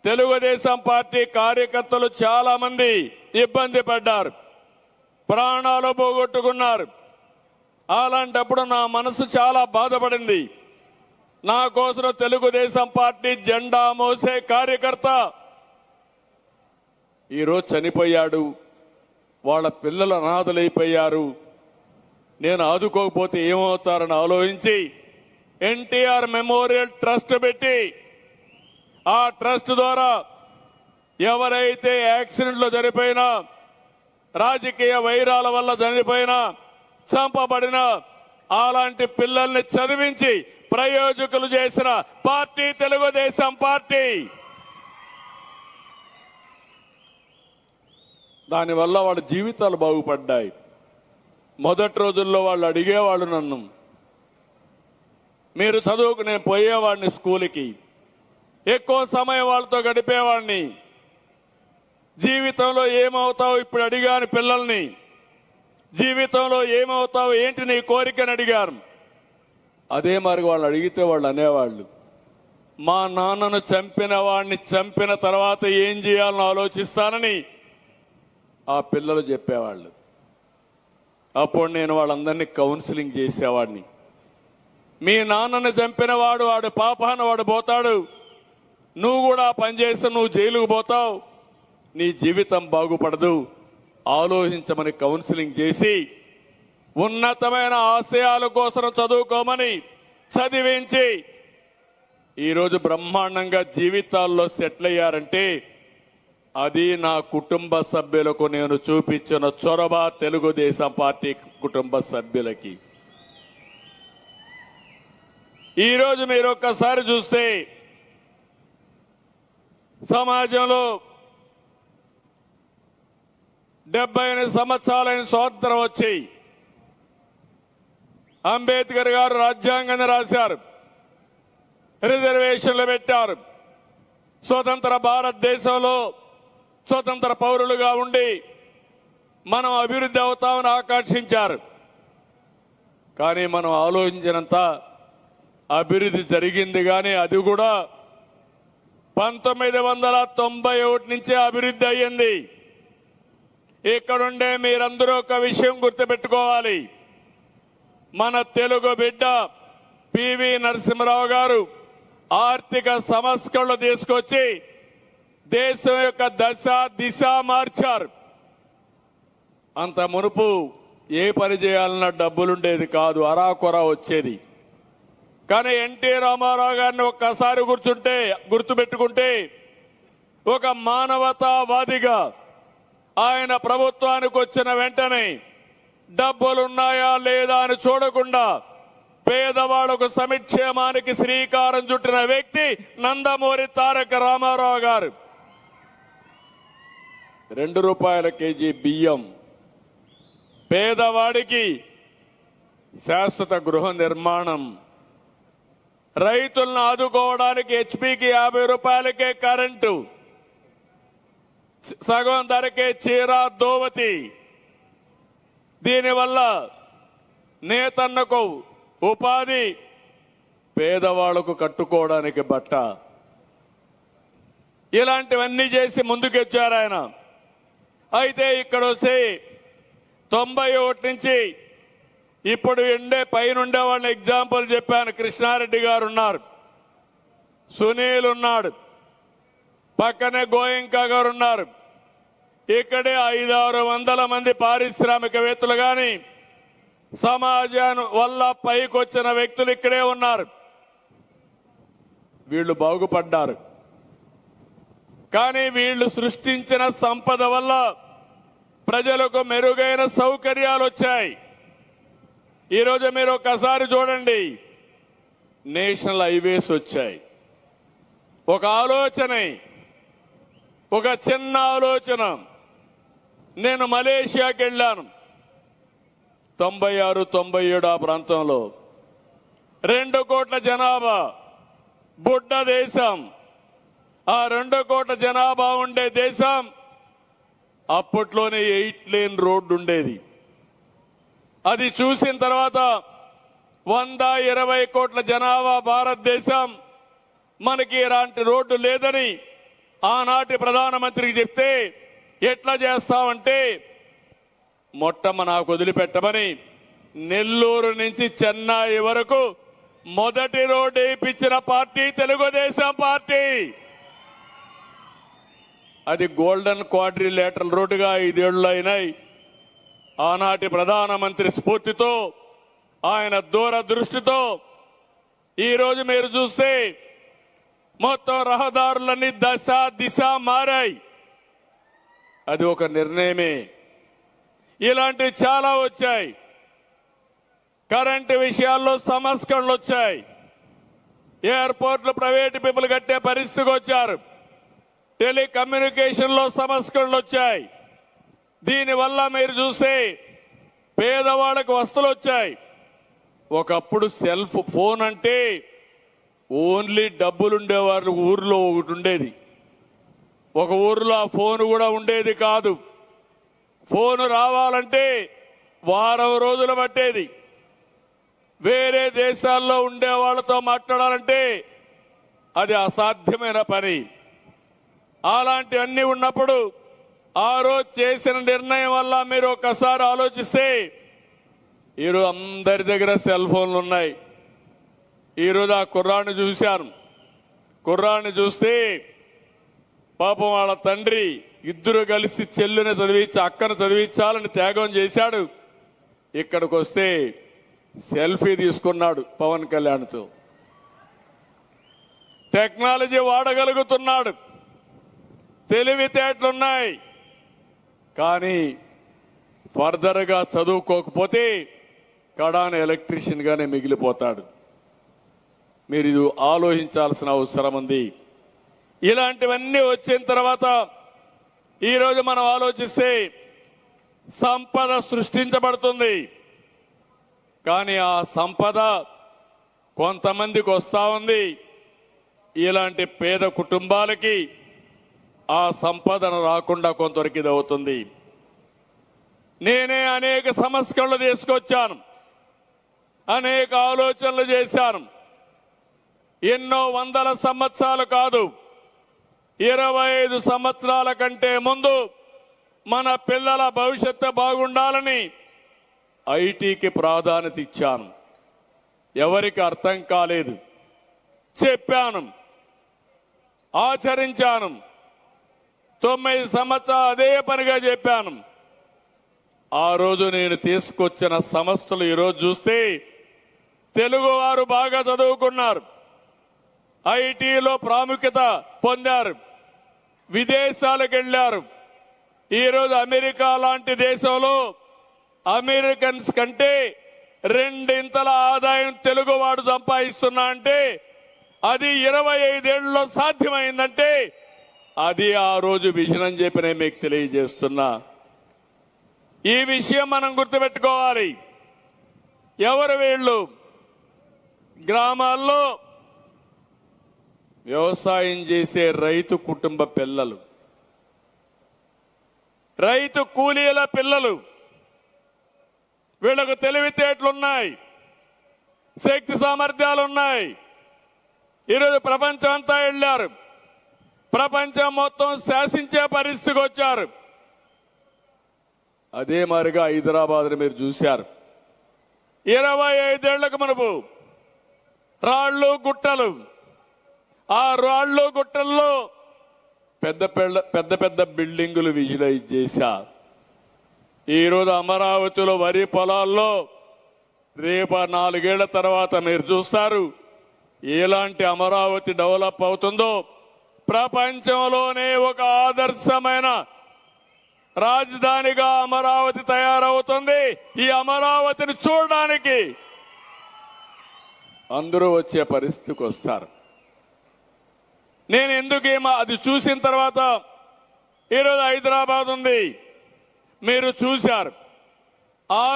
Telugu Desam party కార్యకర్తలు చాలా మంది ఇబ్బంది పడ్డారు, ప్రాణాలు పోగొట్టుకున్నారు. అలాంటప్పుడు నా మనసు చాలా బాధపడింది. నా కోసం తెలుగుదేశం పార్టీ జెండా మోసే కార్యకర్త ఈరోజు చనిపోయాడు, వాళ్ళ పిల్లలు అనాథలైపోయారు. నేను ఆదుకోకపోతే ఏమవుతారని ఆలోచించి ఎన్టీఆర్ మెమోరియల్ ట్రస్ట్ పెట్టి ఆ ట్రస్ట్ ద్వారా ఎవరైతే యాక్సిడెంట్లు చనిపోయినా, రాజకీయ వైరాల వల్ల చనిపోయినా, చంపబడినా అలాంటి పిల్లల్ని చదివించి ప్రయోజకులు చేసిన పార్టీ తెలుగుదేశం పార్టీ. దానివల్ల వాళ్ళ జీవితాలు బాగుపడ్డాయి. మొదటి రోజుల్లో వాళ్ళు అడిగేవాళ్ళు నన్ను, మీరు చదువుకు నేను పోయేవాడిని, స్కూల్కి ఎక్కువ సమయం వాళ్ళతో గడిపేవాడిని. జీవితంలో ఏమవుతావు ఇప్పుడు అడిగాను పిల్లల్ని, జీవితంలో ఏమవుతావు ఏంటి నీ కోరికని అడిగారు. అదే మరి వాళ్ళు అడిగితే వాళ్ళు అనేవాళ్ళు, మా నాన్నను చంపిన వాడిని చంపిన తర్వాత ఏం చేయాలని ఆలోచిస్తానని ఆ పిల్లలు చెప్పేవాళ్ళు. అప్పుడు నేను వాళ్ళందరినీ కౌన్సిలింగ్ చేసేవాడిని. మీ నాన్నని చంపిన వాడు పాపాన వాడు పోతాడు, నువ్వు కూడా పనిచేస్తే నువ్వు జైలుకు పోతావు, నీ జీవితం బాగుపడదు, ఆలోచించమని కౌన్సిలింగ్ చేసి ఉన్నతమైన ఆశయాల కోసం చదువుకోమని చదివించి ఈరోజు బ్రహ్మాండంగా జీవితాల్లో సెటిల్ అయ్యారంటే అది నా కుటుంబ సభ్యులకు నేను చూపించిన చొరవ, తెలుగుదేశం పార్టీ కుటుంబ సభ్యులకి. ఈరోజు మీరు ఒక్కసారి చూస్తే సమాజంలో 78 సంవత్సరాలైన స్వాతంత్రం వచ్చి అంబేద్కర్ గారు రాజ్యాంగాన్ని రాశారు, రిజర్వేషన్లు పెట్టారు. స్వతంత్ర భారతదేశంలో స్వతంత్ర పౌరులుగా ఉండి మనం అభివృద్ధి అవుతామని ఆకాంక్షించారు. కానీ మనం ఆలోచించినంత అభివృద్ధి జరిగింది, కానీ అది కూడా 1991 నుంచే అభివృద్ధి అయ్యింది. ఇక్కడుండే మీరందరూ ఒక విషయం గుర్తుపెట్టుకోవాలి. మన తెలుగు బిడ్డ పివి నరసింహారావు గారు ఆర్థిక సంస్కరణలు తీసుకొచ్చి దేశం యొక్క దశ దిశ మార్చారు. అంత మునుపు ఏ పని చేయాలన్నా డబ్బులుండేది కాదు, అరాకొర వచ్చేది. కానీ ఎన్టీ రామారావు గారిని ఒక్కసారి గుర్తుపెట్టుకుంటే ఒక మానవతావాదిగా ఆయన ప్రభుత్వానికి వచ్చిన వెంటనే డబ్బులున్నాయా లేదా అని చూడకుండా పేదవాళ్లకు సంక్షేమానికి శ్రీకారం చుట్టిన వ్యక్తి నందమూరి తారక రామారావు గారు. ₹2 కేజీ బియ్యం, పేదవాడికి శాశ్వత గృహ నిర్మాణం, రైతులను ఆదుకోవడానికి హెచ్పీకి ₹50కే కరెంటు, సగం ధరకే చీర దోవతి. దీనివల్ల నేతన్నకు ఉపాధి, పేదవాళ్లకు కట్టుకోవడానికి బట్ట, ఇలాంటివన్నీ చేసి ముందుకొచ్చారు ఆయన. అయితే ఇక్కడ వస్తే 91 నుంచి ఇప్పుడు పైనుండే వాళ్ళని ఎగ్జాంపుల్ చెప్పాను. కృష్ణారెడ్డి గారు ఉన్నారు, సునీల్ ఉన్నాడు, పక్కనే గోయంకా గారు ఉన్నారు. ఇక్కడే 500-600 మంది పారిశ్రామికవేత్తలు గాని సమాజం వల్ల పైకొచ్చిన వ్యక్తులు ఇక్కడే ఉన్నారు. వీళ్ళు బాగుపడ్డారు. కానీ వీళ్ళు సృష్టించిన సంపద వల్ల ప్రజలకు మెరుగైన సౌకర్యాలు వచ్చాయి. ఈరోజు మీరు ఒకసారి చూడండి, నేషనల్ హైవేస్ వచ్చాయి. ఒక ఆలోచన, ఒక చిన్న ఆలోచన. నేను మలేషియాకి వెళ్ళాను 96-97 ఆ ప్రాంతంలో. 2 కోట్ల జనాభా, బుడ్డ దేశం. ఆ 2 కోట్ల జనాభా ఉండే దేశం అప్పట్లోనే 8 లేన్ రోడ్డు ఉండేది. అది చూసిన తర్వాత 120 కోట్ల జనాభా భారతదేశం, మనకి ఇలాంటి రోడ్డు లేదని ఆనాటి ప్రధానమంత్రికి చెప్తే ఎట్లా చేస్తామంటే నాకు వదిలిపెట్టమని నెల్లూరు నుంచి చెన్నై వరకు మొదటి రోడ్డు వేయించిన పార్టీ తెలుగుదేశం పార్టీ. అది గోల్డెన్ క్వాడ్రిలేటరల్ రోడ్డుగా 5 ఏళ్లు అయినాయి. ఆనాటి ప్రధానమంత్రి స్ఫూర్తితో, ఆయన దూరదృష్టితో ఈరోజు మీరు చూస్తే మొత్తం రహదారులన్నీ దశ దిశ మారాయి. అది ఒక నిర్ణయమే. ఇలాంటివి చాలా వచ్చాయి. కరెంటు విషయాల్లో సంస్కరణలు వచ్చాయి. ఎయిర్పోర్ట్లు ప్రైవేటు పీపుల్ కట్టే పరిస్థితికి వచ్చారు. టెలికమ్యూనికేషన్ లో సంస్కరణలు వచ్చాయి. దీనివల్ల మీరు చూస్తే పేదవాళ్ళకు వస్తువులు వచ్చాయి. ఒకప్పుడు సెల్ఫ్ ఫోన్ అంటే ఓన్లీ డబ్బులుండేవారు ఊర్లో ఒకటి ఉండేది. ఒక ఊర్లో ఆ ఫోన్ కూడా ఉండేది కాదు. ఫోన్ రావాలంటే వారం రోజులు పట్టేది. వేరే దేశాల్లో ఉండే వాళ్ళతో మాట్లాడాలంటే అది అసాధ్యమైన పని. అలాంటివన్నీ ఉన్నప్పుడు ఆ రోజు చేసిన నిర్ణయం వల్ల మీరు ఒక్కసారి ఆలోచిస్తే ఈరోజు అందరి దగ్గర సెల్ ఫోన్లు ఉన్నాయి. ఈరోజు ఆ కుర్రాన్ని చూశాను. కుర్రాన్ని చూస్తే పాపం వాళ్ళ తండ్రి ఇద్దరు కలిసి చెల్లిని చదివించి అక్కను చదివించాలని త్యాగం చేశాడు. ఇక్కడికి వస్తే సెల్ఫీ తీసుకున్నాడు పవన్ కళ్యాణ్తో. టెక్నాలజీ వాడగలుగుతున్నాడు, తెలివితేటలున్నాయి. కానీ ఫర్దర్ గా చదువుకోకపోతే కడాన ఎలక్ట్రీషియన్ గానే మిగిలిపోతాడు. మీరు ఇది ఆలోచించాల్సిన అవసరం ఉంది. ఇలాంటివన్నీ వచ్చిన తర్వాత ఈరోజు మనం ఆలోచిస్తే సంపద సృష్టించబడుతుంది. కానీ ఆ సంపద కొంతమందికి వస్తా ఉంది. ఇలాంటి పేద కుటుంబాలకి ఆ సంపదను రాకుండా కొంతవరకు ఇది అవుతుంది. నేనే అనేక సంస్కరణలు తీసుకొచ్చాను, అనేక ఆలోచనలు చేశాను. ఎన్నో వందల సంవత్సరాలు కాదు, 25 సంవత్సరాల కంటే ముందు మన పిల్లల భవిష్యత్తు బాగుండాలని ఐటీకి ప్రాధాన్యత ఇచ్చాను. ఎవరికి అర్థం కాలేదు, చెప్పాను, ఆచరించాను. 9 సంవత్సరాలు అదే పనిగా చెప్పాను. ఆ రోజు నేను తీసుకొచ్చిన సంస్థలు ఈరోజు చూస్తే తెలుగు వారు బాగా చదువుకున్నారు, ఐటీలో ప్రాముఖ్యత పొందారు, విదేశాలకు వెళ్లారు. ఈరోజు అమెరికా లాంటి దేశంలో అమెరికన్స్ కంటే 2 ఇంతల ఆదాయం తెలుగువాడు సంపాదిస్తున్నా అంటే అది 25 ఏళ్లలో సాధ్యమైందంటే అది ఆ రోజు విజన్ అని చెప్పి నేను మీకు తెలియజేస్తున్నా. ఈ విషయం మనం గుర్తుపెట్టుకోవాలి. ఎవరు వీళ్ళు? గ్రామాల్లో వ్యవసాయం చేసే రైతు కుటుంబ పిల్లలు, రైతు కూలీల పిల్లలు. వీళ్లకు తెలివితేటలున్నాయి, శక్తి సామర్థ్యాలున్నాయి. ఈరోజు ప్రపంచం అంతా వెళ్లారు, ప్రపంచం మొత్తం శాసించే పరిస్థితికి వచ్చారు. అదే మాదిరిగా హైదరాబాద్ మీరు చూశారు. 25 ఏళ్లకు మునుపు రాళ్లు గుట్టలు, ఆ రాళ్లు గుట్టల్లో పెద్ద పెద్ద బిల్డింగులు విజువలైజ్ చేశారు. ఈరోజు అమరావతిలో వరి పొలాల్లో రేపు 4 ఏళ్ల తర్వాత మీరు చూస్తారు ఎలాంటి అమరావతి డెవలప్ అవుతుందో. ప్రపంచంలోనే ఒక ఆదర్శమైన రాజధానిగా అమరావతి తయారవుతుంది. ఈ అమరావతిని చూడడానికి అందరూ వచ్చే పరిస్థితికి వస్తారు. నేను ఎందుకేమో అది చూసిన తర్వాత ఈరోజు హైదరాబాద్ ఉంది, మీరు చూశారు. ఆ